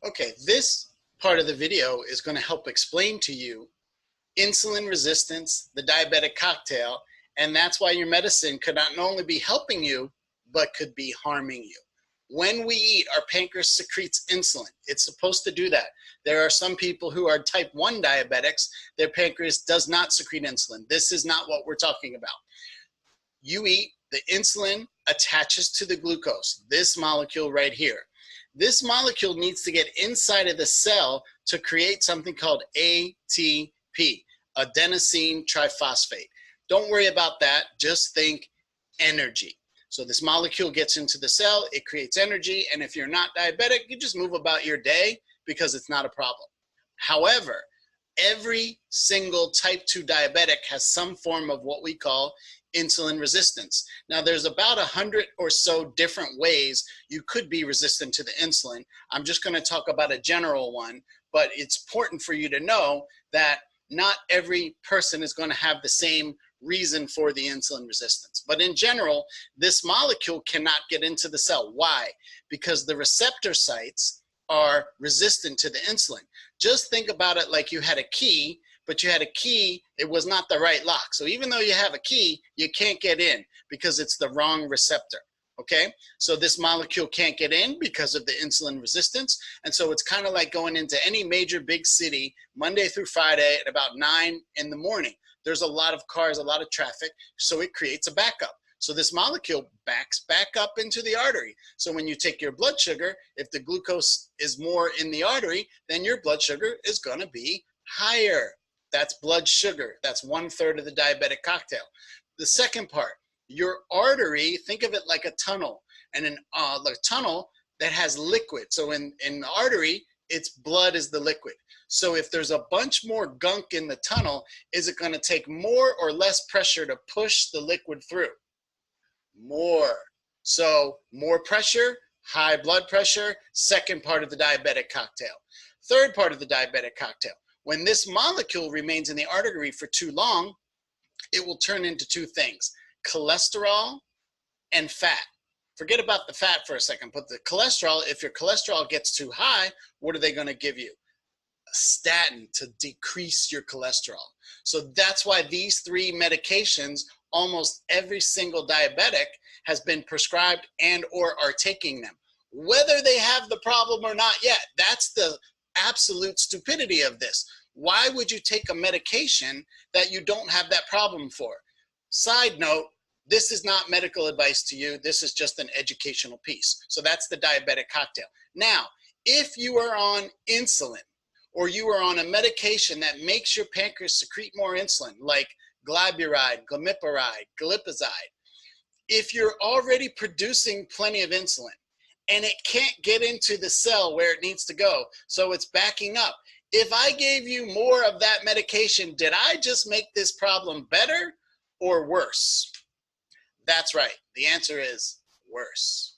Okay, this part of the video is going to help explain to you insulin resistance, the diabetic cocktail, and that's why your medicine could not only be helping you, but could be harming you. When we eat, our pancreas secretes insulin. It's supposed to do that. There are some people who are type 1 diabetics, their pancreas does not secrete insulin. This is not what we're talking about. You eat, the insulin attaches to the glucose, this molecule right here. This molecule needs to get inside of the cell to create something called ATP, adenosine triphosphate. Don't worry about that, just think energy. So this molecule gets into the cell, it creates energy, and if you're not diabetic, you just move about your day because it's not a problem. However, every single type 2 diabetic has some form of what we call insulin resistance. Now there's about 100 or so different ways you could be resistant to the insulin. I'm just going to talk about a general one, but it's important for you to know that not every person is going to have the same reason for the insulin resistance. But in general, this molecule cannot get into the cell. Why? Because the receptor sites are resistant to the insulin. Just think about it like you had a key, but you had a key, it was not the right lock. So even though you have a key, you can't get in because it's the wrong receptor, okay? So this molecule can't get in because of the insulin resistance. And so it's kind of like going into any major big city Monday through Friday at about 9 in the morning. There's a lot of cars, a lot of traffic, so it creates a backup. So this molecule backs back up into the artery. So when you take your blood sugar, if the glucose is more in the artery, then your blood sugar is gonna be higher. That's blood sugar. That's 1/3 of the diabetic cocktail. The second part, your artery, think of it like a tunnel, and a tunnel that has liquid. So in the artery, its blood is the liquid. So if there's a bunch more gunk in the tunnel, is it going to take more or less pressure to push the liquid through? More. So more pressure, high blood pressure, second part of the diabetic cocktail. Third part of the diabetic cocktail. When this molecule remains in the artery for too long, it will turn into two things, cholesterol and fat. Forget about the fat for a second, but the cholesterol, if your cholesterol gets too high, what are they going to give you? A statin to decrease your cholesterol. So that's why these three medications, almost every single diabetic has been prescribed and or are taking them. Whether they have the problem or not yet, that's the absolute stupidity of this. Why would you take a medication that you don't have that problem for? Side note, this is not medical advice to you. This is just an educational piece. So that's the diabetic cocktail. Now, if you are on insulin or you are on a medication that makes your pancreas secrete more insulin, like Glipizide, Glipizide, if you're already producing plenty of insulin and it can't get into the cell where it needs to go, so it's backing up. If I gave you more of that medication, did I just make this problem better or worse? That's right. The answer is worse.